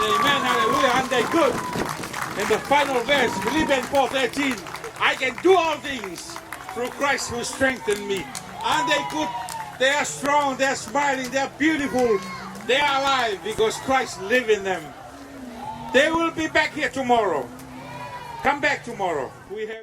amen, hallelujah, and they could. In the final verse, Philippians 4:13, I can do all things through Christ who strengthened me. And they could, they are strong, they're smiling, they're beautiful, they are alive because Christ lives in them. They will be back here tomorrow. Come back tomorrow. We have